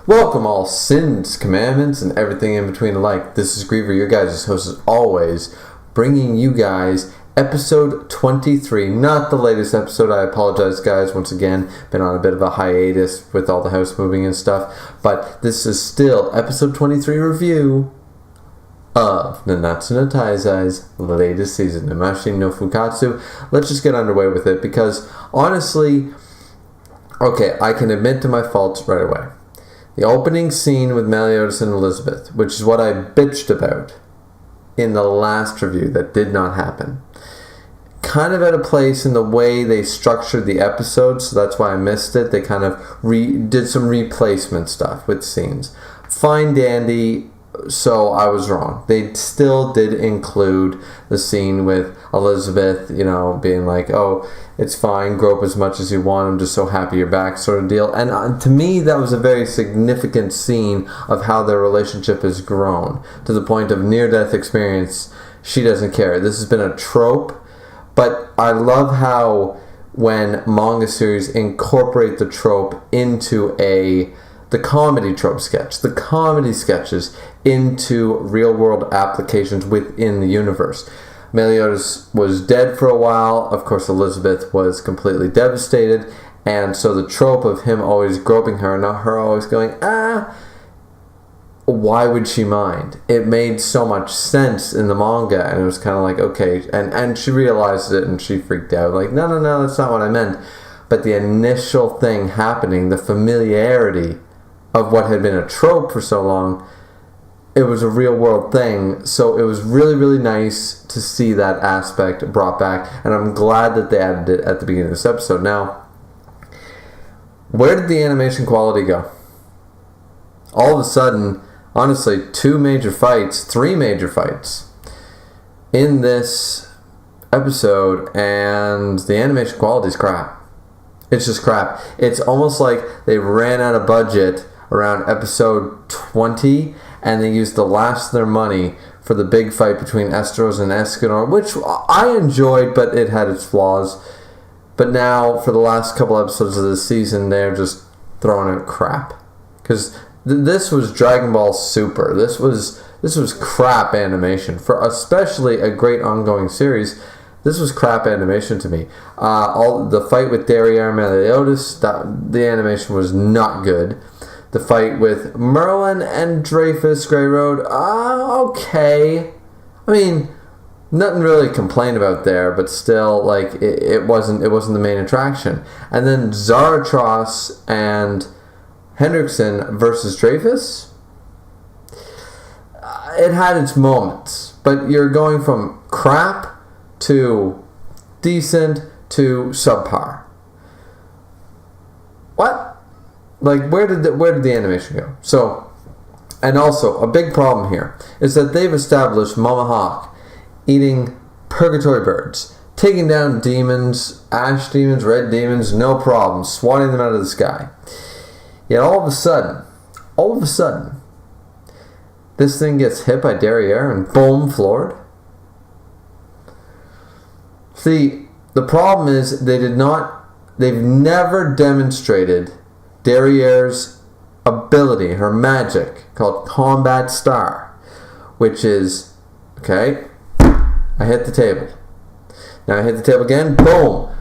Welcome all sins, commandments, and everything in between alike. This is Griever, your guys' host as always, bringing you guys episode 23. Not the latest episode, I apologize guys, once again, been on a bit of a hiatus with all the house moving and stuff, but this is still episode 23 review of Nanatsu no Taizai's latest season, Namashi no Fukatsu. Let's just get underway with it, because honestly, okay, I can admit to my faults right away. The opening scene with Meliodas and Elizabeth, which is what I bitched about in the last review that did not happen. Kind of at a place in the way they structured the episode, so that's why I missed it. They kind of did some replacement stuff with scenes. Fine dandy, so I was wrong. They still did include the scene with Elizabeth, being like, oh, it's fine, grow up as much as you want, I'm just so happy you're back, sort of deal. And to me, that was a very significant scene of how their relationship has grown, to the point of near-death experience. She doesn't care. This has been a trope, but I love how when manga series incorporate the trope into the comedy trope sketch, the comedy sketches into real-world applications within the universe. Meliodas was dead for a while. Of course, Elizabeth was completely devastated. And so the trope of him always groping her, and not her always going, why would she mind? It made so much sense in the manga, and it was kind of like, okay. And she realized it, and she freaked out. Like, no, that's not what I meant. But the initial thing happening, the familiarity of what had been a trope for so long, it was a real world thing. So it was really, really nice to see that aspect brought back, and I'm glad that they added it at the beginning of this episode. Now, where did the animation quality go? All of a sudden, honestly, three major fights in this episode, and the animation quality is crap. It's just crap. It's almost like they ran out of budget around episode 20, and they used the last of their money for the big fight between Esteros and Escanor, which I enjoyed, but it had its flaws. But now, for the last couple episodes of this season, they're just throwing out crap. Because this was Dragon Ball Super. This was crap animation. For especially a great ongoing series, this was crap animation to me. The fight with Derriere and Meliodas, the animation was not good. The fight with Merlin and Dreyfus Grey Road, okay. I mean, nothing really to complain about there, but still, like, it wasn't the main attraction. And then Zaratros and Hendrickson versus Dreyfus, it had its moments, but you're going from crap to decent to subpar. What? Like, where did the animation go? So, and also, a big problem here is that they've established Mama Hawk eating purgatory birds, taking down demons, ash demons, red demons, no problem, swatting them out of the sky. Yet all of a sudden, this thing gets hit by Derriere and boom, floored. See, the problem is they've never demonstrated Derriere's ability, her magic, called Combat Star, which is, okay, I hit the table. Now I hit the table again, boom.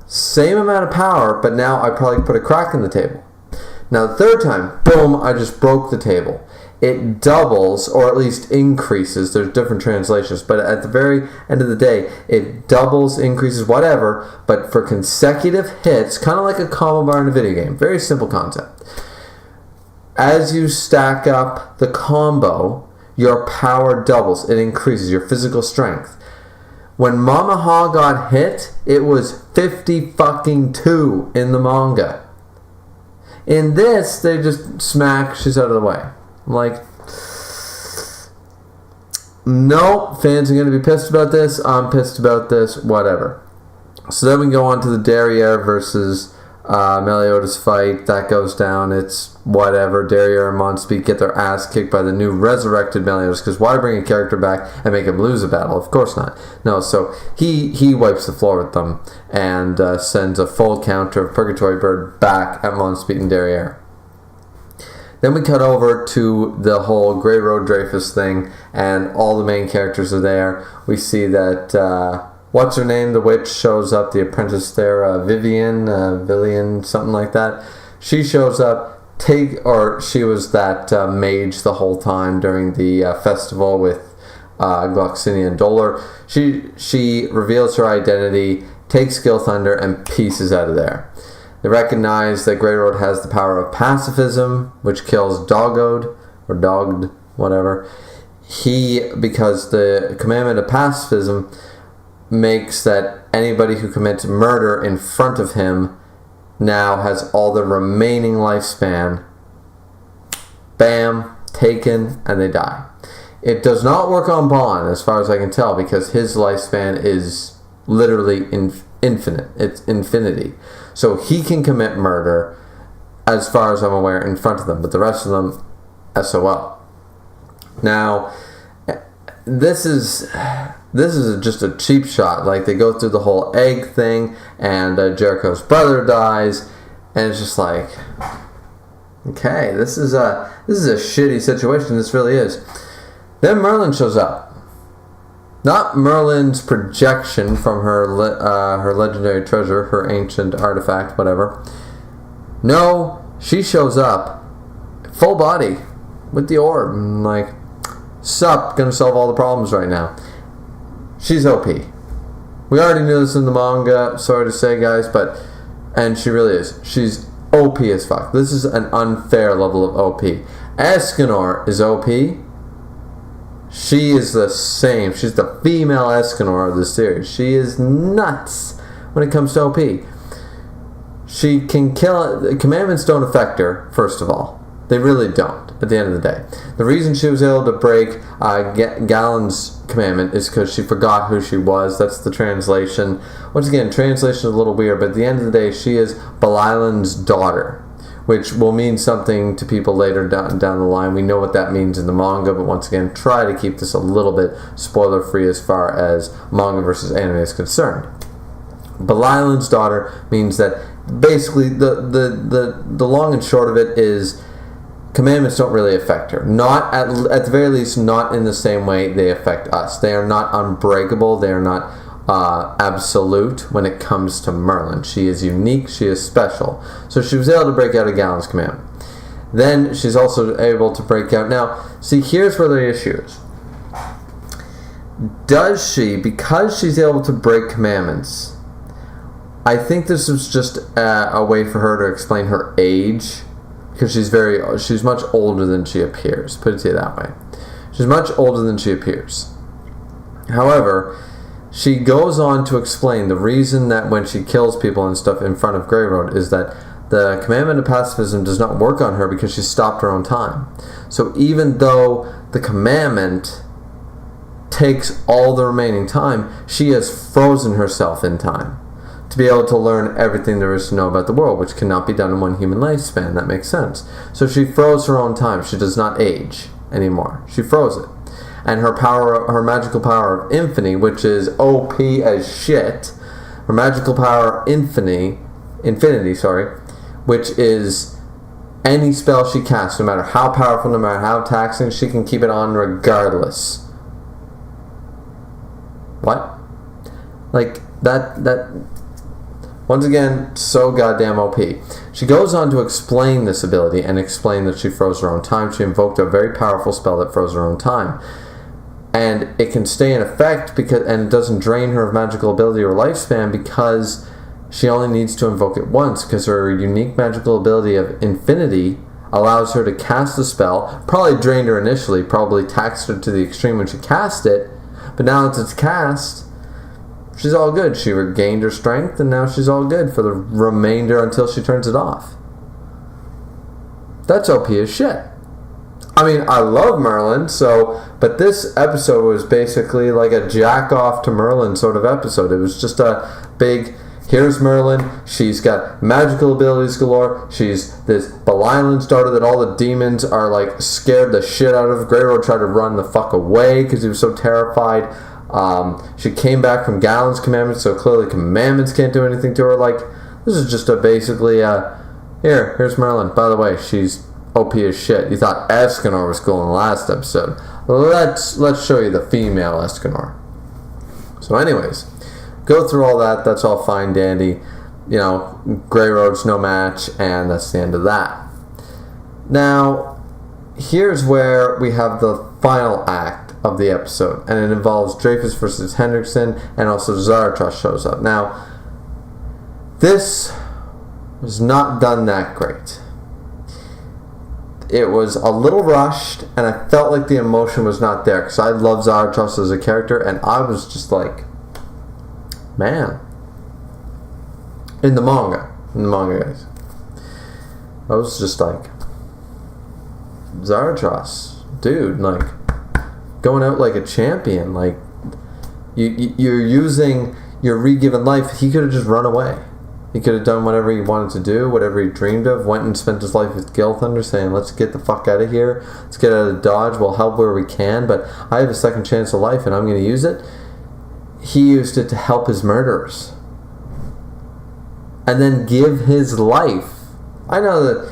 Same amount of power, but now I probably put a crack in the table. Now the third time, boom, I just broke the table. It doubles, or at least increases, there's different translations, but at the very end of the day, it doubles, increases, whatever, but for consecutive hits, kind of like a combo bar in a video game. Very simple concept. As you stack up the combo, your power doubles. It increases your physical strength. When Mama Ha got hit, it was 50-2 in the manga. In this, they just smack, she's out of the way. I'm like, no, fans are going to be pissed about this. I'm pissed about this, whatever. So then we go on to the Derriere versus Meliodas fight. That goes down. It's whatever. Derriere and Monspeed get their ass kicked by the new resurrected Meliodas, because why bring a character back and make him lose a battle? Of course not. No, so he wipes the floor with them and sends a full counter of Purgatory Bird back at Monspeed and Derriere. Then we cut over to the whole Grey Road Dreyfus thing, and all the main characters are there. We see that, what's her name? The witch shows up, the apprentice there, Villian, something like that. She shows up, she was that mage the whole time during the festival with Gloxinia and Dolar. She reveals her identity, takes Gilthunder, and pieces out of there. They recognize that Grey Road has the power of pacifism, which kills Dogged, or Dogged, whatever. Because the commandment of pacifism makes that anybody who commits murder in front of him now has all the remaining lifespan. Bam, taken, and they die. It does not work on Bond, as far as I can tell, because his lifespan is literally infinite. It's infinity. So he can commit murder, as far as I'm aware, in front of them, but the rest of them, SOL. Now, this is just a cheap shot. Like, they go through the whole egg thing, and Jericho's brother dies, and it's just like, okay, this is a shitty situation. This really is. Then Merlin shows up. Not Merlin's projection from her legendary treasure, her ancient artifact, whatever. No, she shows up, full body, with the orb, and like, sup, gonna solve all the problems right now. She's OP. We already knew this in the manga, sorry to say, guys, and she really is. She's OP as fuck. This is an unfair level of OP. Escanor is OP. She is the same. She's the female Escanor of the series. She is nuts when it comes to OP. She can kill. The commandments don't affect her, first of all. They really don't, at the end of the day. The reason she was able to break Galen's commandment is because she forgot who she was. That's the translation. Once again, translation is a little weird, but at the end of the day, she is Belialin's daughter, which will mean something to people later down the line. We know what that means in the manga, but once again, try to keep this a little bit spoiler-free as far as manga versus anime is concerned. Belialin's daughter means that basically the long and short of it is commandments don't really affect her. Not at the very least, not in the same way they affect us. They are not unbreakable. They are not absolute when it comes to Merlin. She is unique. She is special. So she was able to break out of Galen's commandment. Then she's also able to break out. Now, see, here's where the issue is. Does she, because she's able to break commandments, I think this is just a way for her to explain her age, because she's much older than she appears. Put it that way. She's much older than she appears. However, she goes on to explain the reason that when she kills people and stuff in front of Grey Road is that the commandment of pacifism does not work on her because she stopped her own time. So even though the commandment takes all the remaining time, she has frozen herself in time to be able to learn everything there is to know about the world, which cannot be done in one human lifespan. That makes sense. So she froze her own time. She does not age anymore. She froze it. And her magical power of infinity, which is OP as shit, her magical power infinity, which is any spell she casts, no matter how powerful, no matter how taxing, she can keep it on regardless. What? Like, that once again, so goddamn OP. She goes on to explain this ability and explain that she froze her own time. She invoked a very powerful spell that froze her own time. And it can stay in effect and it doesn't drain her of magical ability or lifespan because she only needs to invoke it once, because her unique magical ability of infinity allows her to cast the spell. Probably drained her initially, probably taxed her to the extreme when she cast it, but now that it's cast, she's all good. She regained her strength and now she's all good for the remainder until she turns it off. That's OP as shit. I mean, I love Merlin, but this episode was basically like a jack-off to Merlin sort of episode. It was just a big, here's Merlin, she's got magical abilities galore, she's this Belialin's daughter that all the demons are like scared the shit out of. Grey Road tried to run the fuck away because he was so terrified. She came back from Galen's commandments, so clearly commandments can't do anything to her. Like, this is just basically here's Merlin. By the way, she's OP as shit. You thought Escanor was cool in the last episode. Let's show you the female Escanor. So anyways, go through all that. That's all fine, dandy. You know, Grey Road's no match, and that's the end of that. Now, here's where we have the final act of the episode, and it involves Dreyfus versus Hendrickson, and also Zarathos shows up. Now, this was not done that great. It was a little rushed, and I felt like the emotion was not there, because I love Zarathos as a character, and I was just like, man. In the manga, guys. I was just like, Zarathos, dude, like, going out like a champion. Like, you're re-given life. He could have just run away. He could have done whatever he wanted to do, whatever he dreamed of, went and spent his life with Gilthunder, saying, let's get the fuck out of here, let's get out of Dodge, we'll help where we can, but I have a second chance of life and I'm going to use it. He used it to help his murderers. And then give his life. I know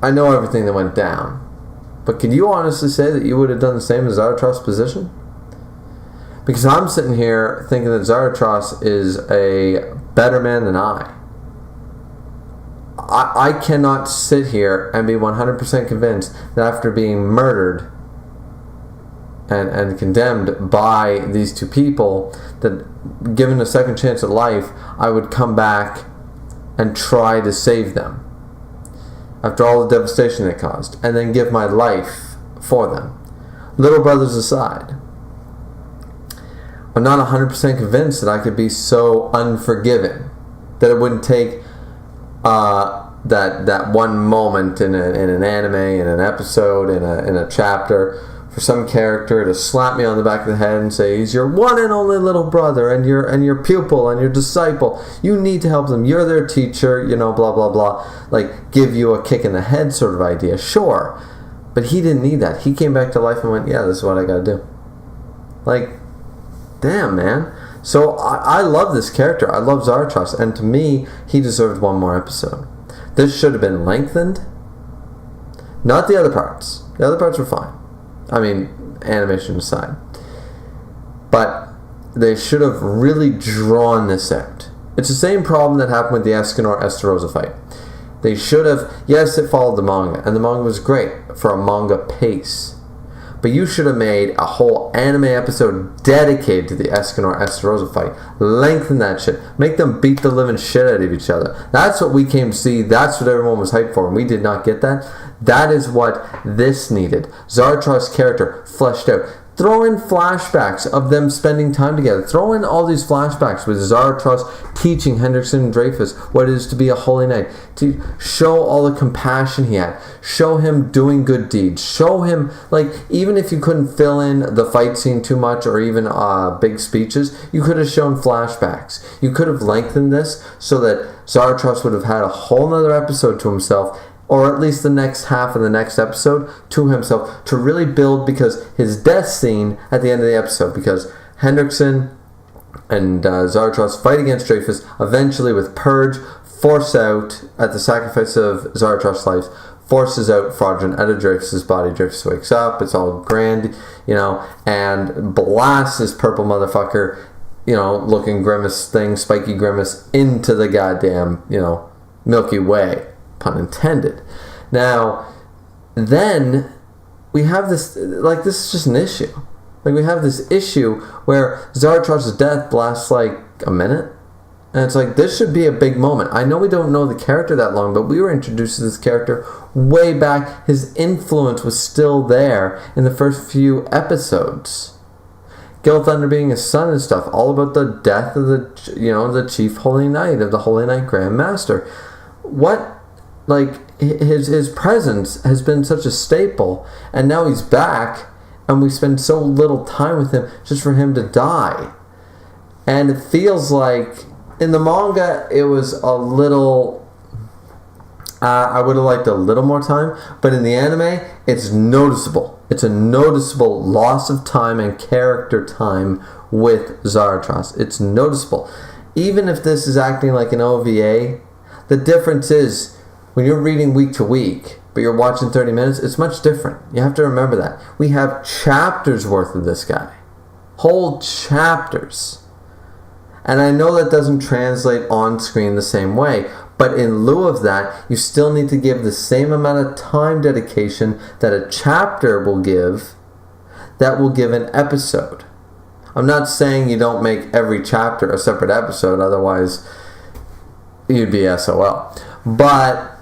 everything that went down, but can you honestly say that you would have done the same as Zarathos' position? Because I'm sitting here thinking that Zarathos is a better man than I cannot sit here and be 100% convinced that after being murdered and condemned by these two people, that given a second chance at life, I would come back and try to save them after all the devastation they caused, and then give my life for them. Little brothers aside, I'm not 100% convinced that I could be so unforgiving that it wouldn't take that one moment in an anime, in an episode, in a chapter, for some character to slap me on the back of the head and say, he's your one and only little brother and your pupil and your disciple. You need to help them. You're their teacher, you know, blah, blah, blah. Like, give you a kick in the head sort of idea. Sure. But he didn't need that. He came back to life and went, yeah, this is what I gotta do. Like, damn, man. So I love this character. I love Zarathos. And to me, he deserved one more episode. This should have been lengthened. Not the other parts. The other parts were fine. I mean, animation aside. But they should have really drawn this out. It's the same problem that happened with the Escanor-Estarossa fight. They should have... Yes, it followed the manga, and the manga was great for a manga pace. But you should have made a whole anime episode dedicated to the Escanor-Estarossa fight. Lengthen that shit. Make them beat the living shit out of each other. That's what we came to see. That's what everyone was hyped for, and we did not get that. That is what this needed. Zarathos' character fleshed out. Throw in flashbacks of them spending time together. Throw in all these flashbacks with Zarathos teaching Hendrickson and Dreyfus what it is to be a holy knight. To show all the compassion he had. Show him doing good deeds. Show him, like, even if you couldn't fill in the fight scene too much or even big speeches, you could have shown flashbacks. You could have lengthened this so that Zarathos would have had a whole nother episode to himself, or at least the next half of the next episode to himself, to really build, because his death scene at the end of the episode, because Hendrickson and Zarathos fight against Dreyfus, eventually with Purge, force out, at the sacrifice of Zarathos' life, forces out Fraudulent out of Dreyfus' body. Dreyfus wakes up, it's all grand, you know, and blasts this purple motherfucker, you know, looking grimace thing, spiky grimace, into the goddamn, you know, Milky Way. Pun intended. Now, then we have this, like, this is just an issue. Like, we have this issue where Zarathos' death lasts like a minute, and it's like, this should be a big moment. I know we don't know the character that long, but we were introduced to this character way back. His influence was still there in the first few episodes. Gilthunder being his son and stuff, all about the death of the, you know, the chief holy knight, of the Holy Knight Grand Master. What, like, his presence has been such a staple, and now he's back, and we spend so little time with him just for him to die. And it feels like, in the manga, it was a little... I would have liked a little more time, but in the anime, it's noticeable. It's a noticeable loss of time and character time with Zarathos. It's noticeable. Even if this is acting like an OVA, the difference is, when you're reading week to week, but you're watching 30 minutes, it's much different. You have to remember that. We have chapters worth of this guy. Whole chapters. And I know that doesn't translate on screen the same way, but in lieu of that, you still need to give the same amount of time dedication that a chapter will give, that will give an episode. I'm not saying you don't make every chapter a separate episode, otherwise you'd be SOL. But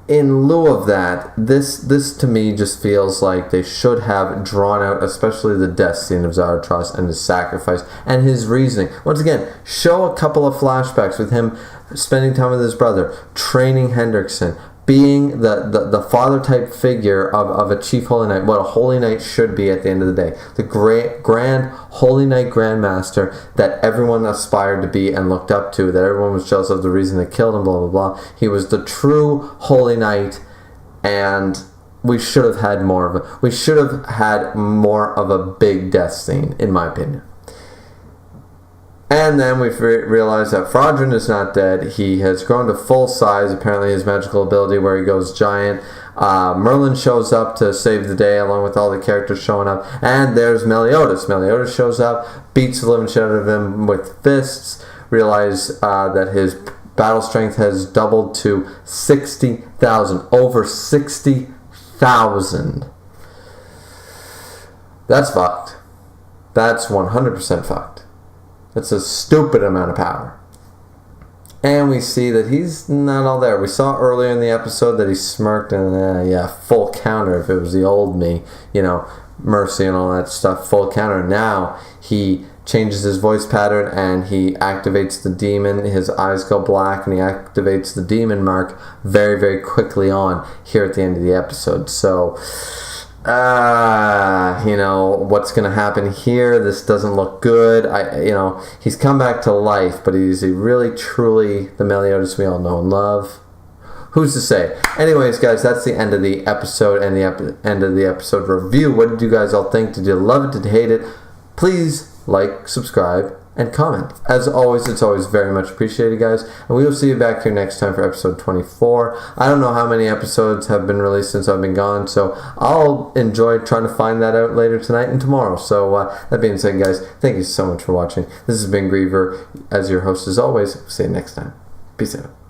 in lieu of that, this to me just feels like they should have drawn out, especially the death scene of Zarathustra and his sacrifice and his reasoning. Once again, show a couple of flashbacks with him spending time with his brother, training Hendrickson, being the father-type figure of a chief holy knight, what a holy knight should be at the end of the day. The grand holy knight grandmaster that everyone aspired to be and looked up to, that everyone was jealous of the reason they killed him, blah, blah, blah. He was the true holy knight, and we should have had more of a... We should have had more of a big death scene, in my opinion. And then we realize that Frodrin is not dead. He has grown to full size, apparently his magical ability where he goes giant. Merlin shows up to save the day along with all the characters showing up. And there's Meliodas. Meliodas shows up, beats the living shit out of him with fists. Realize that his battle strength has doubled to 60,000. Over 60,000. That's fucked. That's 100% fucked. That's a stupid amount of power. And we see that he's not all there. We saw earlier in the episode that he smirked and, full counter if it was the old me, mercy and all that stuff, full counter. Now he changes his voice pattern and he activates the demon. His eyes go black and he activates the demon mark very, very quickly on here at the end of the episode. So... what's going to happen here? This doesn't look good. He's come back to life, but is he really, truly the Meliodas we all know and love? Who's to say? Anyways, guys, that's the end of the episode and the end of the episode review. What did you guys all think? Did you love it? Did you hate it? Please like, subscribe, and comment. As always, it's always very much appreciated, guys. And we will see you back here next time for episode 24. I don't know how many episodes have been released since I've been gone, so I'll enjoy trying to find that out later tonight and tomorrow. So that being said, guys, thank you so much for watching. This has been Griever, as your host as always. See you next time. Peace out.